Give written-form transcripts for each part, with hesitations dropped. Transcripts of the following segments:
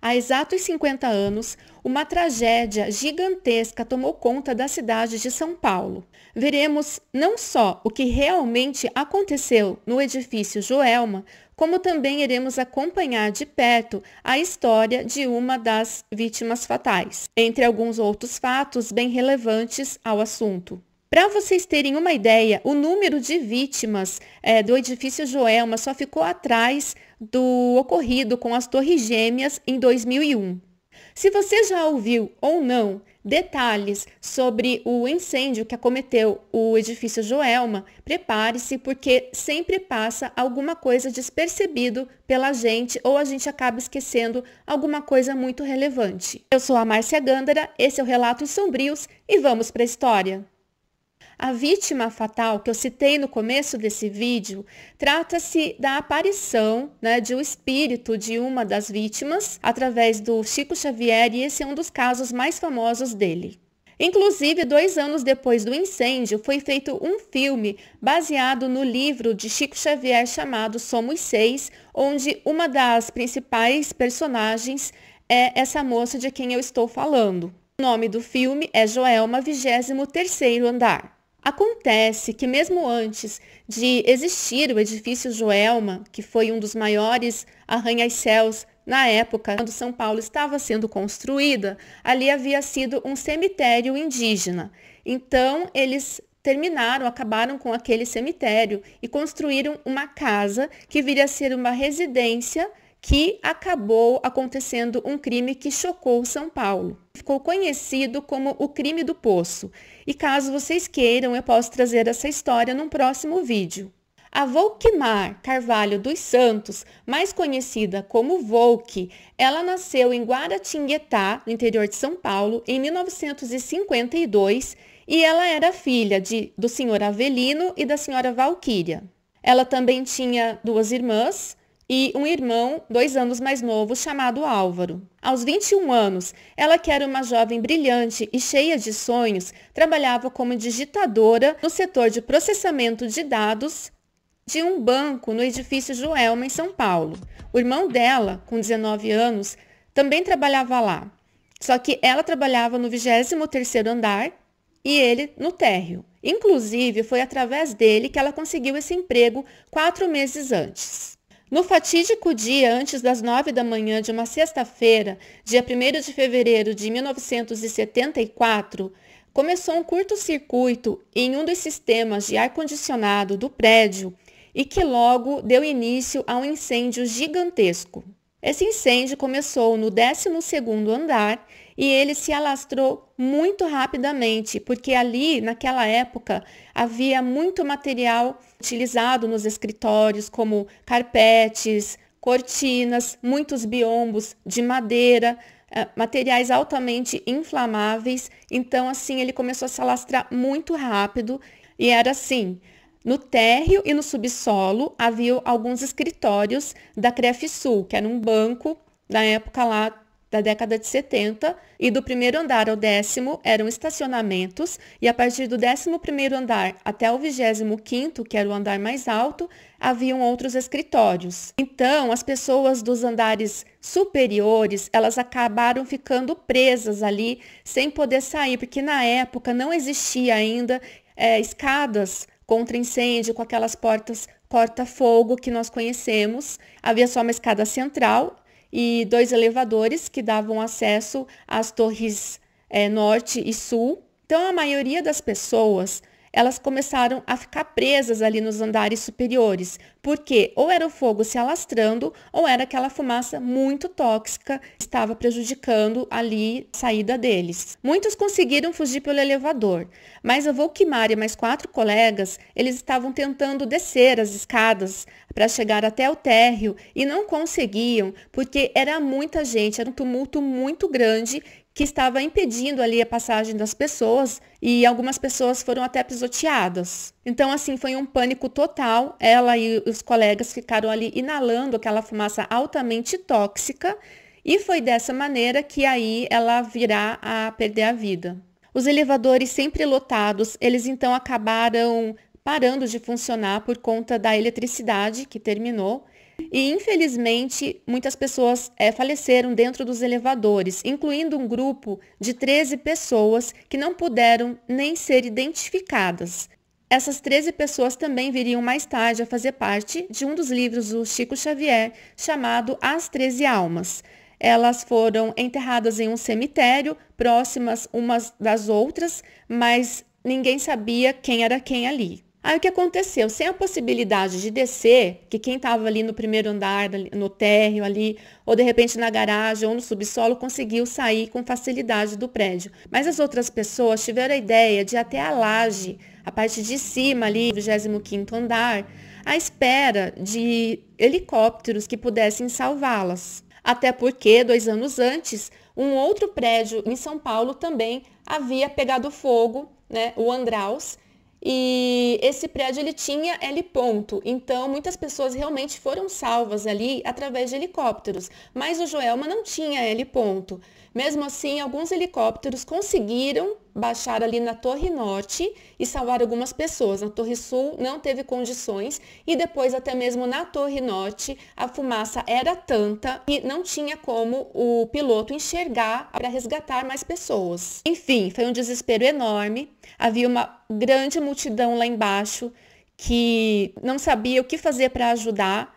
Há exatos 50 anos, uma tragédia gigantesca tomou conta da cidade de São Paulo. Veremos não só o que realmente aconteceu no edifício Joelma, como também iremos acompanhar de perto a história de uma das vítimas fatais, entre alguns outros fatos bem relevantes ao assunto. Para vocês terem uma ideia, o número de vítimas do edifício Joelma só ficou atrás do ocorrido com as Torres Gêmeas em 2001. Se você já ouviu ou não detalhes sobre o incêndio que acometeu o edifício Joelma, prepare-se porque sempre passa alguma coisa despercebido pela gente ou a gente acaba esquecendo alguma coisa muito relevante. Eu sou a Márcia Gândara, esse é o Relatos Sombrios e vamos para a história. A vítima fatal que eu citei no começo desse vídeo trata-se da aparição, de um espírito de uma das vítimas através do Chico Xavier e esse é um dos casos mais famosos dele. Inclusive, 2 anos depois do incêndio, foi feito um filme baseado no livro de Chico Xavier chamado Somos Seis, onde uma das principais personagens é essa moça de quem eu estou falando. O nome do filme é Joelma, 23º Andar. Acontece que mesmo antes de existir o edifício Joelma, que foi um dos maiores arranha-céus na época, quando São Paulo estava sendo construída, ali havia sido um cemitério indígena. Então, eles acabaram com aquele cemitério e construíram uma casa que viria a ser uma residência que acabou acontecendo um crime que chocou São Paulo. Ficou conhecido como o crime do Poço. E caso vocês queiram, eu posso trazer essa história num próximo vídeo. A Volquimar Carvalho dos Santos, mais conhecida como Volque, ela nasceu em Guaratinguetá, no interior de São Paulo, em 1952 e ela era filha do senhor Avelino e da senhora Valquíria. Ela também tinha 2 irmãs, e um irmão 2 anos mais novo chamado Álvaro. Aos 21 anos, ela que era uma jovem brilhante e cheia de sonhos, trabalhava como digitadora no setor de processamento de dados de um banco no edifício Joelma, em São Paulo. O irmão dela, com 19 anos, também trabalhava lá. Só que ela trabalhava no 23º andar e ele no térreo. Inclusive, foi através dele que ela conseguiu esse emprego 4 meses antes. No fatídico dia antes das 9 da manhã de uma sexta-feira, dia 1º de fevereiro de 1974, começou um curto-circuito em um dos sistemas de ar-condicionado do prédio e que logo deu início a um incêndio gigantesco. Esse incêndio começou no 12º andar e ele se alastrou muito rapidamente, porque ali, naquela época, havia muito material utilizado nos escritórios, como carpetes, cortinas, muitos biombos de madeira, materiais altamente inflamáveis. Então, assim, ele começou a se alastrar muito rápido e era assim. No térreo e no subsolo havia alguns escritórios da Crefisul, que era um banco na época lá da década de 70, e do 1º andar ao 10º eram estacionamentos, e a partir do 11º andar até o 25º, que era o andar mais alto, haviam outros escritórios. Então, as pessoas dos andares superiores, elas acabaram ficando presas ali, sem poder sair, porque na época não existia ainda escadas contra incêndio com aquelas portas corta-fogo que nós conhecemos. Havia só uma escada central e 2 elevadores que davam acesso às torres norte e sul. Então, a maioria das pessoas, elas começaram a ficar presas ali nos andares superiores, porque ou era o fogo se alastrando, ou era aquela fumaça muito tóxica que estava prejudicando ali a saída deles. Muitos conseguiram fugir pelo elevador, mas a Volquimar e mais 4 colegas, eles estavam tentando descer as escadas para chegar até o térreo e não conseguiam, porque era muita gente, era um tumulto muito grande que estava impedindo ali a passagem das pessoas e algumas pessoas foram até pisoteadas. Então, assim, foi um pânico total. Ela e os colegas ficaram ali inalando aquela fumaça altamente tóxica e foi dessa maneira que aí ela virá a perder a vida. Os elevadores sempre lotados, eles então acabaram parando de funcionar por conta da eletricidade que terminou. E, infelizmente, muitas pessoas faleceram dentro dos elevadores, incluindo um grupo de 13 pessoas que não puderam nem ser identificadas. Essas 13 pessoas também viriam mais tarde a fazer parte de um dos livros do Chico Xavier, chamado As 13 Almas. Elas foram enterradas em um cemitério, próximas umas das outras, mas ninguém sabia quem era quem ali. Aí o que aconteceu? Sem a possibilidade de descer, que quem estava ali no primeiro andar, no térreo ali, ou de repente na garagem ou no subsolo, conseguiu sair com facilidade do prédio. Mas as outras pessoas tiveram a ideia de ir até a laje, a parte de cima ali, 25º andar, à espera de helicópteros que pudessem salvá-las. Até porque, 2 anos antes, um outro prédio em São Paulo também havia pegado fogo, né, o Andraus, e esse prédio ele tinha heliponto, então muitas pessoas realmente foram salvas ali através de helicópteros, mas o Joelma não tinha heliponto. Mesmo assim, alguns helicópteros conseguiram baixar ali na Torre Norte e salvar algumas pessoas. Na Torre Sul não teve condições e depois até mesmo na Torre Norte a fumaça era tanta que não tinha como o piloto enxergar para resgatar mais pessoas. Enfim, foi um desespero enorme. Havia uma grande multidão lá embaixo que não sabia o que fazer para ajudar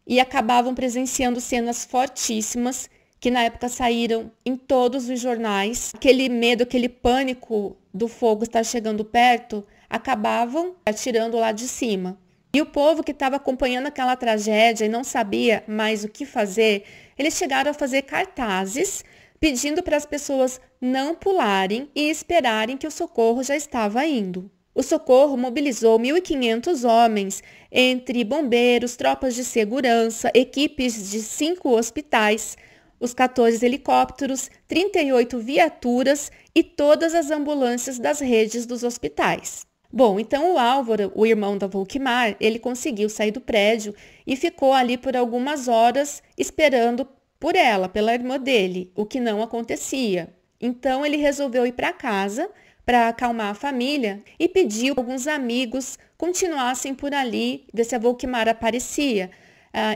e acabavam presenciando cenas fortíssimas que na época saíram em todos os jornais. Aquele medo, aquele pânico do fogo estar chegando perto, acabavam atirando lá de cima. E o povo que estava acompanhando aquela tragédia e não sabia mais o que fazer, eles chegaram a fazer cartazes pedindo para as pessoas não pularem e esperarem que o socorro já estava indo. O socorro mobilizou 1.500 homens, entre bombeiros, tropas de segurança, equipes de 5 hospitais, os 14 helicópteros, 38 viaturas e todas as ambulâncias das redes dos hospitais. Bom, então o Álvaro, o irmão da Volquimar, ele conseguiu sair do prédio e ficou ali por algumas horas esperando por ela, pela irmã dele, o que não acontecia. Então ele resolveu ir para casa para acalmar a família e pediu que alguns amigos continuassem por ali, ver se a Volquimar aparecia.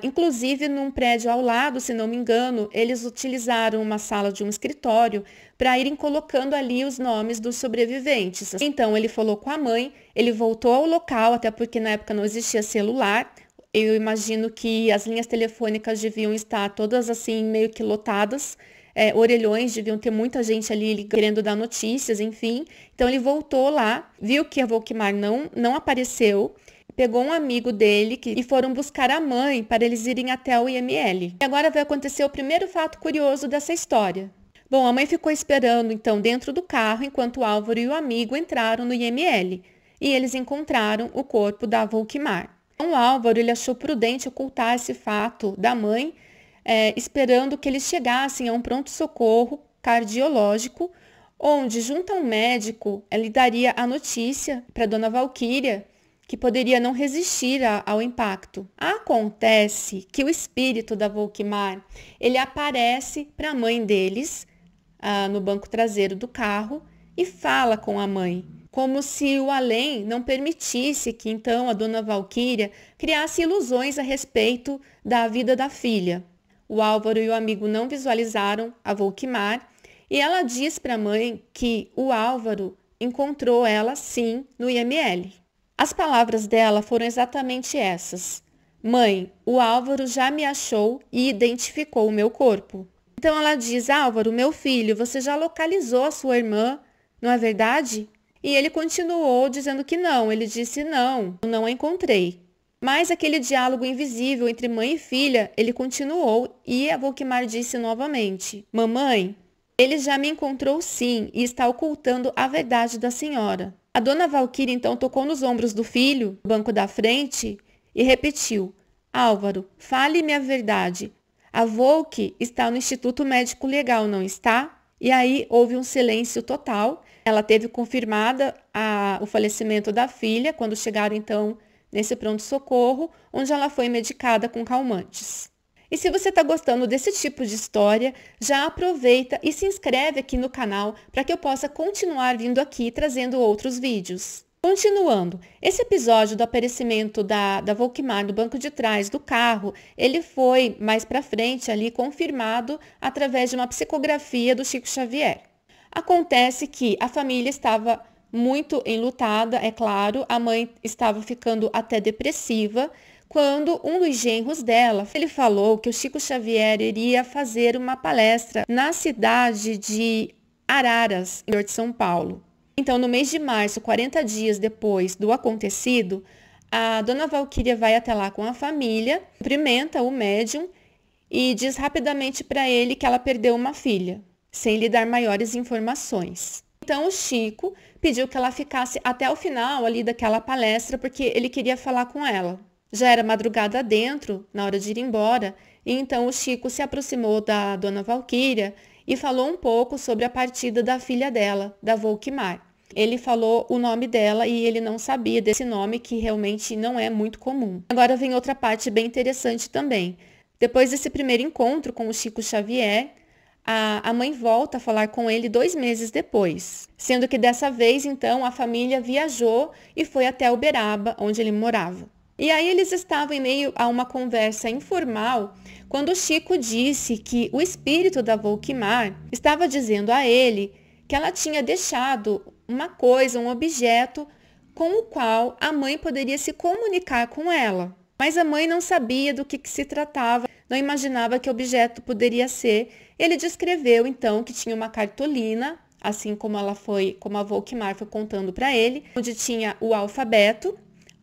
Inclusive, num prédio ao lado, se não me engano, eles utilizaram uma sala de um escritório para irem colocando ali os nomes dos sobreviventes. Então, ele falou com a mãe, ele voltou ao local, até porque na época não existia celular. Eu imagino que as linhas telefônicas deviam estar todas assim, meio que lotadas. Orelhões, deviam ter muita gente ali querendo dar notícias, enfim. Então, ele voltou lá, viu que a Volquimar não apareceu, pegou um amigo dele e foram buscar a mãe para eles irem até o IML. E agora vai acontecer o primeiro fato curioso dessa história. Bom, a mãe ficou esperando então dentro do carro enquanto o Álvaro e o amigo entraram no IML e eles encontraram o corpo da Volquimar. Então, o Álvaro ele achou prudente ocultar esse fato da mãe, esperando que eles chegassem a um pronto-socorro cardiológico, onde junto a um médico ele daria a notícia para Dona Valquíria que poderia não resistir ao impacto. Acontece que o espírito da Volquimar, ele aparece para a mãe deles, no banco traseiro do carro, e fala com a mãe, como se o além não permitisse que então a Dona Valquíria criasse ilusões a respeito da vida da filha. O Álvaro e o amigo não visualizaram a Volquimar, e ela diz para a mãe que o Álvaro encontrou ela, sim, no IML. As palavras dela foram exatamente essas. Mãe, o Álvaro já me achou e identificou o meu corpo. Então ela diz, Álvaro, meu filho, você já localizou a sua irmã, não é verdade? E ele continuou dizendo que não. Ele disse, não, eu não a encontrei. Mas aquele diálogo invisível entre mãe e filha, ele continuou e a Volquimar disse novamente, mamãe, ele já me encontrou sim e está ocultando a verdade da senhora. A Dona Valquíria então tocou nos ombros do filho, no banco da frente, e repetiu, Álvaro, fale-me a verdade. A Volque está no Instituto Médico Legal, não está? E aí houve um silêncio total. Ela teve confirmada o falecimento da filha, quando chegaram então nesse pronto-socorro, onde ela foi medicada com calmantes. E se você está gostando desse tipo de história, já aproveita e se inscreve aqui no canal para que eu possa continuar vindo aqui trazendo outros vídeos. Continuando, esse episódio do aparecimento da Volkmar no banco de trás do carro, ele foi mais para frente ali confirmado através de uma psicografia do Chico Xavier. Acontece que a família estava muito enlutada, é claro, a mãe estava ficando até depressiva, quando um dos genros dela, ele falou que o Chico Xavier iria fazer uma palestra na cidade de Araras, interior de São Paulo. Então, no mês de março, 40 dias depois do acontecido, a dona Valquíria vai até lá com a família, cumprimenta o médium e diz rapidamente para ele que ela perdeu uma filha, sem lhe dar maiores informações. Então, o Chico pediu que ela ficasse até o final ali daquela palestra, porque ele queria falar com ela. Já era madrugada dentro, na hora de ir embora, e então o Chico se aproximou da dona Valquíria e falou um pouco sobre a partida da filha dela, da Volkmar. Ele falou o nome dela e ele não sabia desse nome, que realmente não é muito comum. Agora vem outra parte bem interessante também. Depois desse primeiro encontro com o Chico Xavier, a mãe volta a falar com ele 2 meses depois, sendo que dessa vez, então, a família viajou e foi até Uberaba, onde ele morava. E aí eles estavam em meio a uma conversa informal, quando o Chico disse que o espírito da Volkmar estava dizendo a ele que ela tinha deixado uma coisa, um objeto com o qual a mãe poderia se comunicar com ela. Mas a mãe não sabia do que se tratava, não imaginava que objeto poderia ser. Ele descreveu então que tinha uma cartolina, assim como a Volkmar foi contando para ele, onde tinha o alfabeto,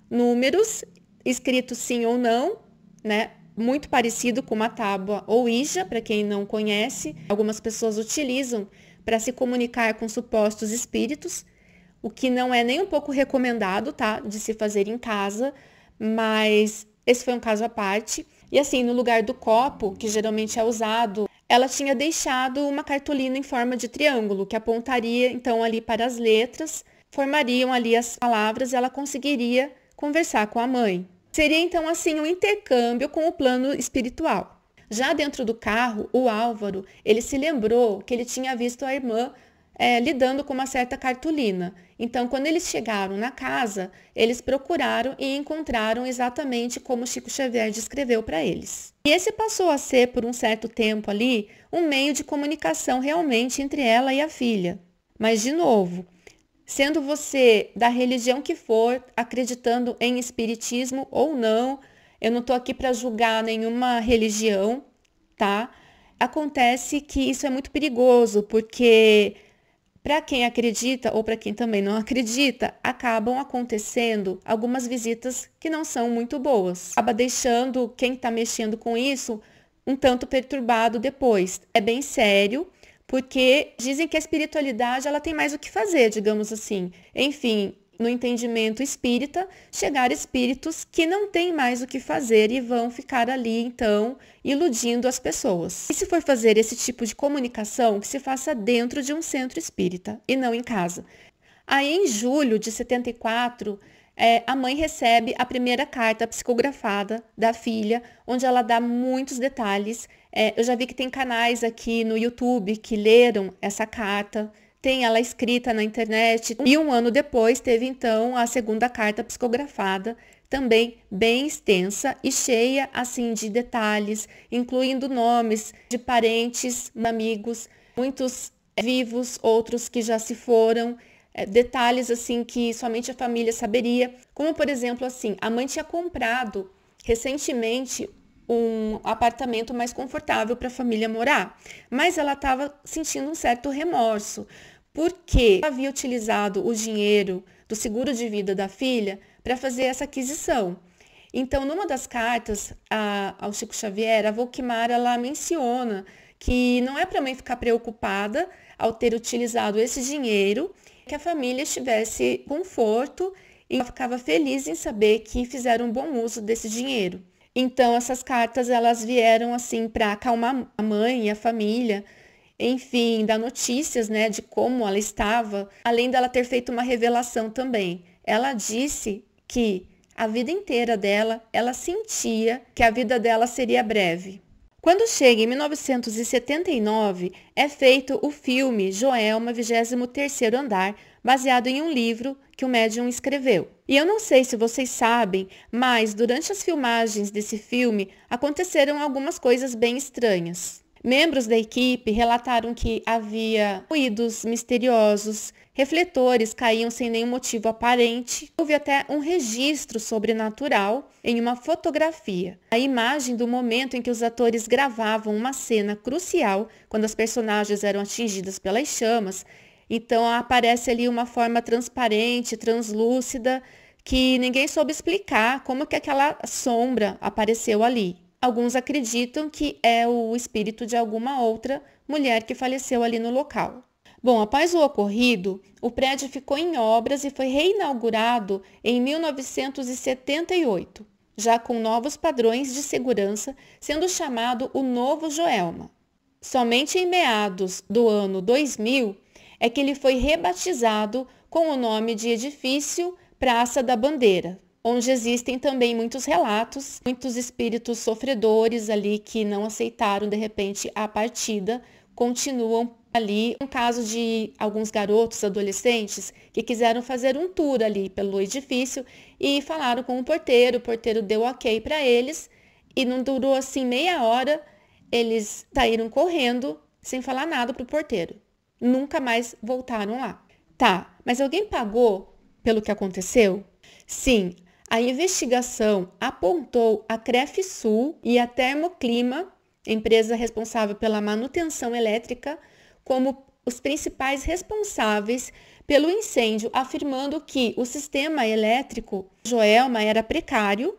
números, escrito sim ou não, né? Muito parecido com uma tábua Ouija, para quem não conhece. Algumas pessoas utilizam para se comunicar com supostos espíritos, o que não é nem um pouco recomendado, tá? De se fazer em casa, mas esse foi um caso à parte. E assim, no lugar do copo, que geralmente é usado, ela tinha deixado uma cartolina em forma de triângulo, que apontaria então ali para as letras, formariam ali as palavras e ela conseguiria conversar com a mãe. Seria então assim um intercâmbio com o plano espiritual. Já dentro do carro, o Álvaro, ele se lembrou que ele tinha visto a irmã lidando com uma certa cartolina. Então, quando eles chegaram na casa, eles procuraram e encontraram exatamente como Chico Xavier descreveu para eles. E esse passou a ser, por um certo tempo ali, um meio de comunicação realmente entre ela e a filha. Mas, de novo, sendo você da religião que for, acreditando em espiritismo ou não, eu não estou aqui para julgar nenhuma religião, tá? Acontece que isso é muito perigoso, porque para quem acredita ou para quem também não acredita, acabam acontecendo algumas visitas que não são muito boas. Acaba deixando quem está mexendo com isso um tanto perturbado depois. É bem sério, porque dizem que a espiritualidade ela tem mais o que fazer, digamos assim. Enfim, no entendimento espírita, chegar espíritos que não têm mais o que fazer e vão ficar ali, então, iludindo as pessoas. E se for fazer esse tipo de comunicação, que se faça dentro de um centro espírita e não em casa. Aí, em julho de 74, a mãe recebe a primeira carta psicografada da filha, onde ela dá muitos detalhes. Eu já vi que tem canais aqui no YouTube que leram essa carta, tem ela escrita na internet. E 1 ano depois teve então a segunda carta psicografada, também bem extensa e cheia assim de detalhes, incluindo nomes de parentes, amigos, muitos vivos, outros que já se foram, detalhes assim que somente a família saberia, como por exemplo assim, a mãe tinha comprado recentemente um apartamento mais confortável para a família morar, mas ela estava sentindo um certo remorso, porque havia utilizado o dinheiro do seguro de vida da filha para fazer essa aquisição. Então, numa das cartas ao Chico Xavier, a Volkmar, ela menciona que não é para a mãe ficar preocupada ao ter utilizado esse dinheiro, que a família estivesse conforto e ela ficava feliz em saber que fizeram um bom uso desse dinheiro. Então, essas cartas, elas vieram assim para acalmar a mãe e a família, enfim, dar notícias, né, de como ela estava, além dela ter feito uma revelação também. Ela disse que a vida inteira dela, ela sentia que a vida dela seria breve. Quando chega em 1979, é feito o filme Joelma, 23º Andar, baseado em um livro que o médium escreveu. E eu não sei se vocês sabem, mas durante as filmagens desse filme aconteceram algumas coisas bem estranhas. Membros da equipe relataram que havia ruídos misteriosos, refletores caíam sem nenhum motivo aparente. Houve até um registro sobrenatural em uma fotografia. A imagem do momento em que os atores gravavam uma cena crucial, quando as personagens eram atingidas pelas chamas. Então aparece ali uma forma transparente, translúcida, que ninguém soube explicar como que aquela sombra apareceu ali. Alguns acreditam que é o espírito de alguma outra mulher que faleceu ali no local. Bom, após o ocorrido, o prédio ficou em obras e foi reinaugurado em 1978, já com novos padrões de segurança, sendo chamado o Novo Joelma. Somente em meados do ano 2000 é que ele foi rebatizado com o nome de Edifício Praça da Bandeira, onde existem também muitos relatos, muitos espíritos sofredores ali que não aceitaram de repente a partida, continuam ali. Um caso de alguns garotos, adolescentes, que quiseram fazer um tour ali pelo edifício e falaram com o porteiro deu ok para eles e não durou assim meia hora, eles saíram correndo sem falar nada pro porteiro. Nunca mais voltaram lá. Tá, mas alguém pagou pelo que aconteceu? Sim. A investigação apontou a Crefsul e a Termoclima, empresa responsável pela manutenção elétrica, como os principais responsáveis pelo incêndio, afirmando que o sistema elétrico Joelma era precário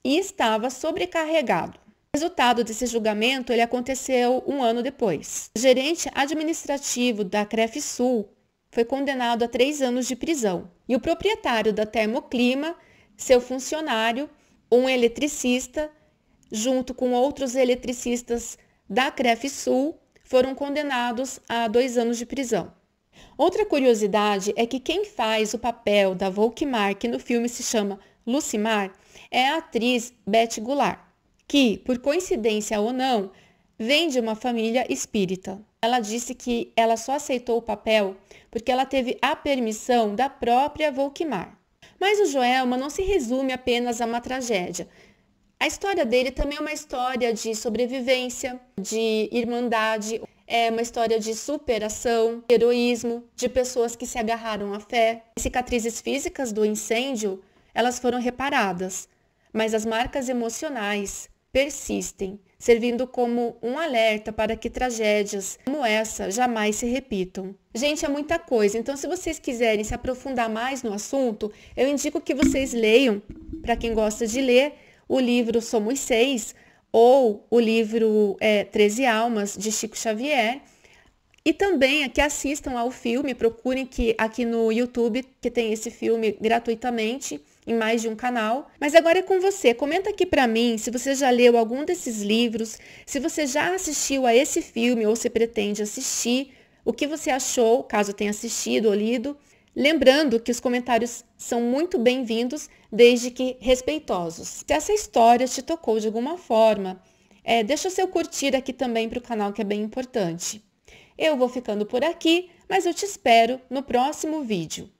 e estava sobrecarregado. O resultado desse julgamento ele aconteceu um ano depois. O gerente administrativo da Crefsul foi condenado a 3 anos de prisão e o proprietário da Termoclima, seu funcionário, um eletricista, junto com outros eletricistas da Crefsul, foram condenados a 2 anos de prisão. Outra curiosidade é que quem faz o papel da Volkmar, que no filme se chama Lucimar, é a atriz Beth Goulart, que, por coincidência ou não, vem de uma família espírita. Ela disse que ela só aceitou o papel porque ela teve a permissão da própria Volkmar. Mas o Joelma não se resume apenas a uma tragédia. A história dele também é uma história de sobrevivência, de irmandade, é uma história de superação, heroísmo, de pessoas que se agarraram à fé. As cicatrizes físicas do incêndio, elas foram reparadas, mas as marcas emocionais persistem, servindo como um alerta para que tragédias como essa jamais se repitam. Gente, é muita coisa, então se vocês quiserem se aprofundar mais no assunto, eu indico que vocês leiam, para quem gosta de ler, o livro Somos Seis ou o livro 13 Almas, de Chico Xavier, e também que assistam ao filme, procurem que aqui no YouTube, que tem esse filme gratuitamente, em mais de um canal. Mas agora é com você. Comenta aqui pra mim se você já leu algum desses livros, se você já assistiu a esse filme ou se pretende assistir, o que você achou, caso tenha assistido ou lido. Lembrando que os comentários são muito bem-vindos, desde que respeitosos. Se essa história te tocou de alguma forma, deixa o seu curtir aqui também para o canal, que é bem importante. Eu vou ficando por aqui, mas eu te espero no próximo vídeo.